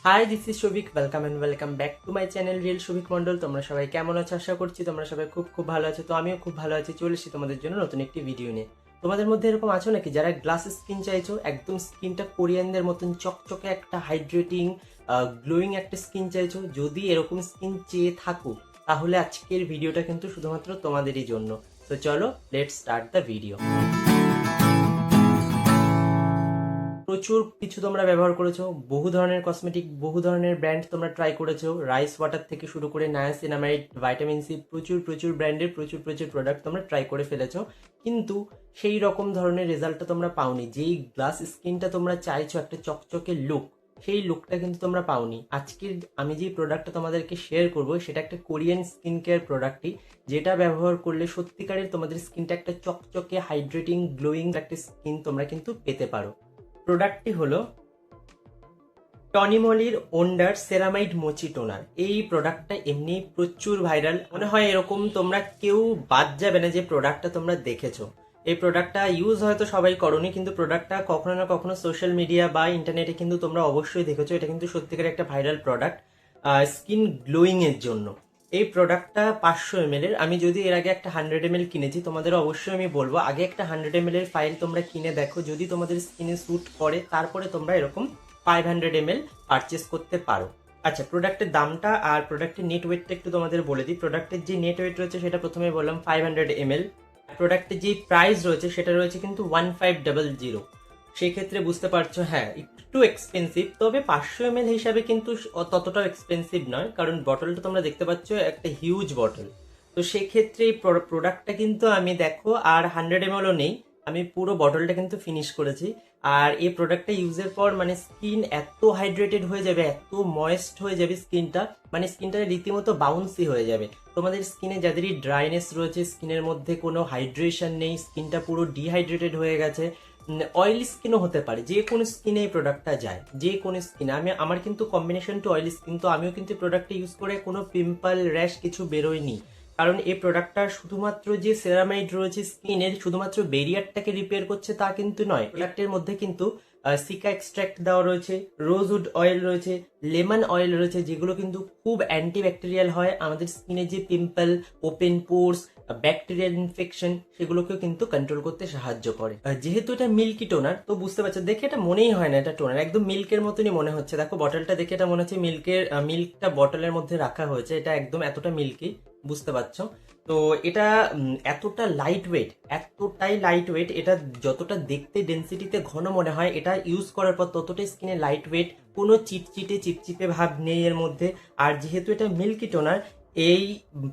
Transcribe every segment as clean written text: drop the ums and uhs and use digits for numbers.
Hi this is Shafiq, welcome and welcome back to my channel real Shafiq Mondal. তোমরা সবাই কেমন আছো? আশা করছি তোমরা সবাই খুব খুব ভালো আছো। তো আমিও খুব ভালো আছি। চলে এসেছি তোমাদের জন্য নতুন একটি ভিডিও নিয়ে। তোমাদের মধ্যে এরকম আছো নাকি যারা গ্লাস স্কিন চাইছো, একদম স্কিনটা কোরিয়ানদের মতন চকচকে একটা হাইড্রেটিং গ্লোয়িং একটা স্কিন চাইছো? যদি এরকম স্কিন চেয়ে থাকো তাহলে আজকের ভিডিওটা কিন্তু শুধুমাত্র তোমাদেরই জন্য। তো চলো, লেটস স্টার্ট দ্য ভিডিও। প্রচুর কিছু তোমরা ব্যবহার করেছো, বহু ধরনের কসমেটিক, বহু ধরনের ব্র্যান্ড তোমরা ট্রাই করেছো। রাইস ওয়াটার থেকে শুরু করে নায়াসিনামাইড, ভাইটামিন সি, প্রচুর প্রচুর ব্র্যান্ডের প্রচুর প্রচুর প্রোডাক্ট তোমরা ট্রাই করে ফেলেছো, কিন্তু সেই রকম ধরনের রেজাল্টটা তোমরা পাওনি। যেই গ্লাস স্কিনটা তোমরা চাইছো, একটা চকচকে লুক, সেই লুকটা কিন্তু তোমরা পাওনি। আজকের আমি যে প্রোডাক্টটা তোমাদেরকে শেয়ার করবো সেটা একটা কোরিয়ান স্কিন কেয়ার প্রোডাক্টই, যেটা ব্যবহার করলে সত্যিকারের তোমাদের স্কিনটা একটা চকচকে হাইড্রেটিং গ্লোয়িং একটা স্কিন তোমরা কিন্তু পেতে পারো। প্রোডাক্টটি হলো টনিমলির ওন্ডার সেরামাইড মোচি টোনার। এই প্রোডাক্টটা এমনি প্রচুর ভাইরাল, মনে হয় এরকম তোমরা কেউ বাদ যাবে না যে প্রোডাক্টটা তোমরা দেখেছো। এই প্রোডাক্টটা ইউজ হয়তো সবাই করোনি, কিন্তু প্রোডাক্টটা কখনো না কখনো সোশ্যাল মিডিয়া বা ইন্টারনেটে কিন্তু তোমরা অবশ্যই দেখেছো। এটা কিন্তু সত্যিকার একটা ভাইরাল প্রোডাক্ট স্কিন গ্লোয়িং এর জন্য। এই প্রোডাক্টটা 500 ml এর। আমি যদি এর আগে একটা 100 ml কিনেছি, তোমাদের অবশ্যই আমি বলবো আগে একটা 100 ml এর ফাইল তোমরা কিনে দেখো, যদি তোমাদের স্কিনে স্যুট করে তারপরে তোমরা এরকম 500 ml পারচেস করতে পারো। আচ্ছা, প্রোডাক্টের দামটা আর প্রোডাক্টের নেট ওয়েটটা একটু তোমাদের বলে দিই। প্রোডাক্টের যে নেট ওয়েট রয়েছে সেটা প্রথমে বললাম 500 ml। প্রোডাক্টের যে প্রাইস রয়েছে সেটা রয়েছে কিন্তু 1500। সেই ক্ষেত্রে বুঝতে পারছো, হ্যাঁ একটু এক্সপেন্সিভ, তবে 500 ml হিসাবে কিন্তু ততটাও এক্সপেন্সিভ নয়, কারণ বটলটা তোমরা দেখতে পাচ্ছ একটা হিউজ বটল। তো সেক্ষেত্রে এই প্রোডাক্টটা কিন্তু আমি দেখো আর 100 ml নেই, আমি পুরো বটলটা কিন্তু ফিনিশ করেছি। আর এই প্রোডাক্টটা ইউজের পর মানে স্কিন এত হাইড্রেটেড হয়ে যাবে, এত ময়েস্ট হয়ে যাবে স্কিনটা, মানে স্কিনটা রীতিমতো বাউন্সি হয়ে যাবে। তোমাদের স্কিনে যাদেরই ড্রাইনেস রয়েছে, স্কিনের মধ্যে কোনো হাইড্রেশন নেই, স্কিনটা পুরো ডিহাইড্রেটেড হয়ে গেছে, অয়েলি স্কিনও হতে পারে, যে কোনো স্কিনে এই প্রোডাক্টটা যায়, যে কোনো স্কিনে। আমার কিন্তু কম্বিনেশন টু অয়েলি স্কিন, তো আমিও কিন্তু প্রোডাক্টটা ইউজ করে কোনো পিম্পল র্যাশ কিছু বেরোয়নি। কারণ এই প্রোডাক্টটা শুধুমাত্র যে সেরামাইড রয়েছে স্কিনের, শুধুমাত্র বেরিয়ারটাকে রিপেয়ার করছে তা কিন্তু নয়। প্রোডাক্টের মধ্যে কিন্তু সিকা এক্সট্রাক্ট দেওয়া রয়েছে, রোজউড অয়েল রয়েছে, লেমন অয়েল রয়েছে, যেগুলো কিন্তু খুব অ্যান্টিব্যাকটেরিয়াল হয়। আমাদের স্কিনে যে পিম্পল, ওপেন পোর্স, ব্যাকটেরিয়াল ইনফেকশন, সেগুলোকেও কিন্তু কন্ট্রোল করতে সাহায্য করে। যেহেতু এটা মিল্কি টোনার, তো বুঝতে পারছো, দেখে এটা মনেই হয় না এটা টোনার, একদম মিল্কের মতনই মনে হচ্ছে। দেখো বটলটা দেখে এটা মনে হচ্ছে মিল্কটা বটলের মধ্যে রাখা হয়েছে, এটা একদম এতটা মিল্কি, বুঝতে পারছো? তো এটা এতটা লাইট ওয়েট, এতটাই লাইট ওয়েট, এটা যতটা দেখতে ডেন্সিটিতে ঘন মনে হয়, এটা ইউজ করার পর ততটাই স্কিনে লাইট ওয়েট, কোনো চিপচিপে ভাব নেই এর মধ্যে। আর যেহেতু এটা মিল্কি টোনার, এই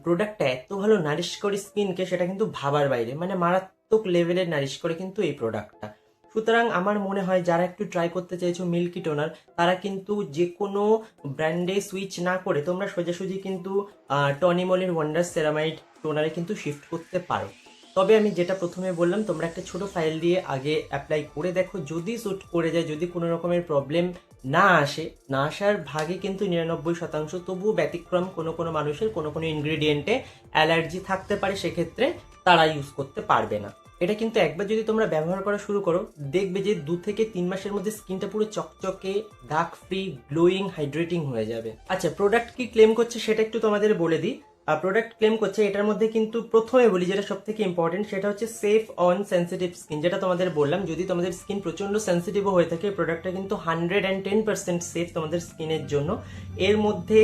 প্রোডাক্টটা এত ভালো নারিশ করে স্কিনকে, সেটা কিন্তু ভাবার বাইরে, মানে মারাত্মক লেভেলের নারিশ করে কিন্তু এই প্রোডাক্টটা। সুতরাং আমার মনে হয় যারা একটু ট্রাই করতে চাইছো মিল্কি টোনার, তারা কিন্তু যে কোনো ব্র্যান্ডে সুইচ না করে তোমরা সোজাসুজি কিন্তু টনিমলের ওয়ান্ডার সেরামাইড টোনারে কিন্তু শিফট করতে পারো। তবে আমি যেটা প্রথমে বললাম, তোমরা একটা ছোট ফাইল দিয়ে আগে অ্যাপ্লাই করে দেখো, যদি স্যুট করে যায়, যদি কোনো রকমের প্রবলেম না আসার ভাগে কিন্তু 99%, তবুও ব্যতিক্রম কোনো কোনো মানুষের কোনো কোনো ইনগ্রেডিয়েন্টে অ্যালার্জি থাকতে পারে, সেক্ষেত্রে তারা ইউজ করতে পারবে না। এটা কিন্তু একবার যদি তোমরা ব্যবহার করা শুরু করো, দেখবে যে 2 থেকে 3 মাসের মধ্যে স্কিনটা পুরো চকচকে, দাগ ফ্রি, গ্লোয়িং, হাইড্রেটিং হয়ে যাবে। আচ্ছা, প্রোডাক্ট কি ক্লেম করছে সেটা একটু তোমাদের বলে দিই। প্রোডাক্ট ক্লেম করছে, এটার মধ্যে কিন্তু প্রথমে বলি যেটা সব থেকে ইম্পর্টেন্ট, সেটা হচ্ছে সেফ অন সেন্সিটিভ স্কিন। যেটা তোমাদের বললাম, যদি তোমাদের স্কিন প্রচন্ড সেন্সিটিভও হয়ে থাকে, প্রোডাক্টটা কিন্তু 110% সেফ তোমাদের স্কিনের জন্য। এর মধ্যে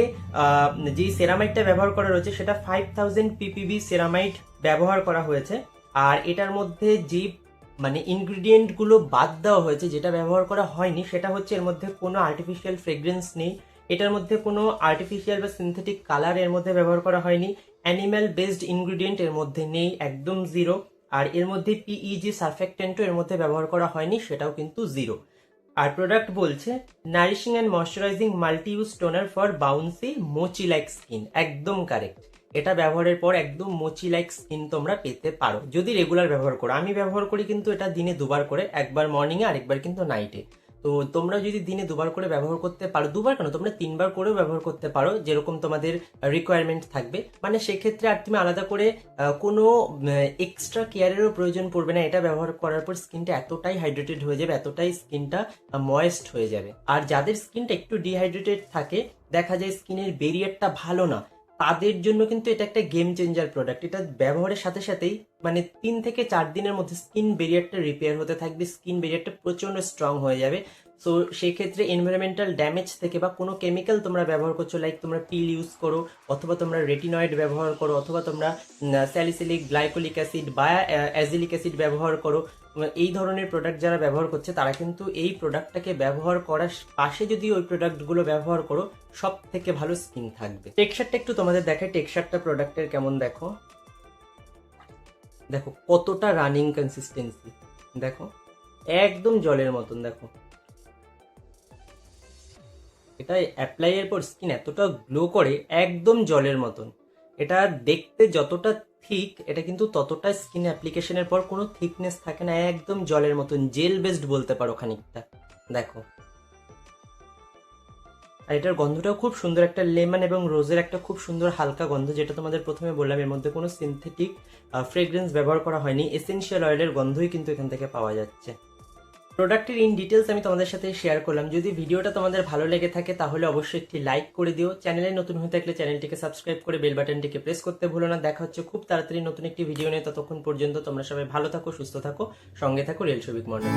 যে সেরামাইডটা ব্যবহার করা রয়েছে সেটা 5000 ppb সেরামাইড ব্যবহার করা হয়েছে। আর এটার মধ্যে যে মানে ইনগ্রিডিয়েন্ট গুলো বাদ দেওয়া হয়েছে, যেটা ব্যবহার করা হয়নি, সেটা হচ্ছে এর মধ্যে কোনো আর্টিফিশিয়াল ফ্রেগ্রেন্স নেই, এটার মধ্যে কোনো আর্টিফিশিয়াল বা সিনথেটিক কালার এর মধ্যে ব্যবহার করা হয়নি, অ্যানিম্যাল বেসড ইনগ্রিডিয়েন্ট এর মধ্যে নেই, একদম জিরো। আর এর মধ্যে পিইজি সারফেক্টেন্টও এর মধ্যে ব্যবহার করা হয়নি, সেটাও কিন্তু জিরো। আর প্রোডাক্ট বলছে nourishing and moisturizing multi use toner for bouncy mochi like skin. একদম কারেক্ট, এটা ব্যবহারের পর একদম মোচি লাইক স্কিন তোমরা পেতে পারো যদি রেগুলার ব্যবহার করো। আমি ব্যবহার করি কিন্তু এটা দিনে 2বার করে, একবার মর্নিং এ আর একবার কিন্তু নাইটে। তো তোমরা যদি দিনে 2বার করে ব্যবহার করতে পারো, 2বার কেন, তোমরা 3বার করেও ব্যবহার করতে পারো, যেরকম তোমাদের রিকোয়ারমেন্ট থাকবে। মানে সেক্ষেত্রে আর তুমি আলাদা করে কোনো এক্সট্রা কেয়ারেরও প্রয়োজন পড়বে না। এটা ব্যবহার করার পর স্কিনটা এতটাই হাইড্রেটেড হয়ে যাবে, এতটাই স্কিনটা ময়েস্ট হয়ে যাবে। আর যাদের স্কিনটা একটু ডিহাইড্রেটেড থাকে, দেখা যায় স্কিনের বেরিয়ারটা ভালো না, তাদের জন্য কিন্তু এটা একটা গেম চেঞ্জার প্রোডাক্ট। এটা ব্যবহারের সাথে সাথেই মানে 3 থেকে 4 দিনের মধ্যে স্কিন বেরিয়ারটা রিপেয়ার হতে থাকবে, স্কিন বেরিয়ারটা প্রচন্ড স্ট্রং হয়ে যাবে। সো সেই ক্ষেত্রে এনভায়রনমেন্টাল ড্যামেজ থেকে বা কোনো কেমিক্যাল তোমরা ব্যবহার করছো, লাইক তোমরা পিল ইউজ করো, অথবা তোমরা রেটিনয়েড ব্যবহার করো, অথবা তোমরা স্যালিসিলিক গ্লাইকোলিক অ্যাসিড বা অ্যাজিলিক অ্যাসিড ব্যবহার করো, এই ধরনের প্রোডাক্ট যারা ব্যবহার করছে তারা কিন্তু এই প্রোডাক্টটাকে ব্যবহার করার পাশে যদি ওই প্রোডাক্টগুলো ব্যবহার করো, সব থেকে ভালো স্কিন থাকবে। টেক্সচারটা একটু তোমাদের দেখায়, টেক্সচারটা প্রোডাক্টের কেমন দেখো, দেখো কতটা রানিং কনসিস্টেন্সি, দেখো একদম জলের মতন। দেখো এটা অ্যাপ্লাই এর পর স্কিন এতটা গ্লো করে, একদম জলের মতন। এটা দেখতে যতটা থিক, এটা কিন্তু ততটা স্কিন অ্যাপ্লিকেশনের পর কোনো থিকনেস থাকে না, একদম জলের মতন, জেল বেসড বলতে পারো খানিকটা। দেখো, আর এটার গন্ধটাও খুব সুন্দর, একটা লেমন এবং রোজের একটা খুব সুন্দর হালকা গন্ধ, যেটা তোমাদের প্রথমে বললাম এর মধ্যে কোনো সিনথেটিক ফ্রেগ্রেন্স ব্যবহার করা হয়নি, এসেনশিয়াল অয়েলের গন্ধই কিন্তু এখান থেকে পাওয়া যাচ্ছে। প্রোডাক্টের ইন ডিটেলস আমি তোমাদের সাথে শেয়ার করলাম। যদি ভিডিওটা তোমাদের ভালো লেগে থাকে তাহলে অবশ্যই একটি লাইক করে দিও। চ্যানেলে নতুন হয়ে থাকলে চ্যানেলটিকে সাবস্ক্রাইব করে বেল বাটনটিকে প্রেস করতে ভুলো না। দেখা হচ্ছে খুব তাড়াতাড়ি নতুন একটি ভিডিও নিয়ে, ততক্ষণ পর্যন্ত তোমরা সবাই ভালো থাকো, সুস্থ থাকো, সঙ্গে থাকো রিয়েল শৌভিক মর্নিং।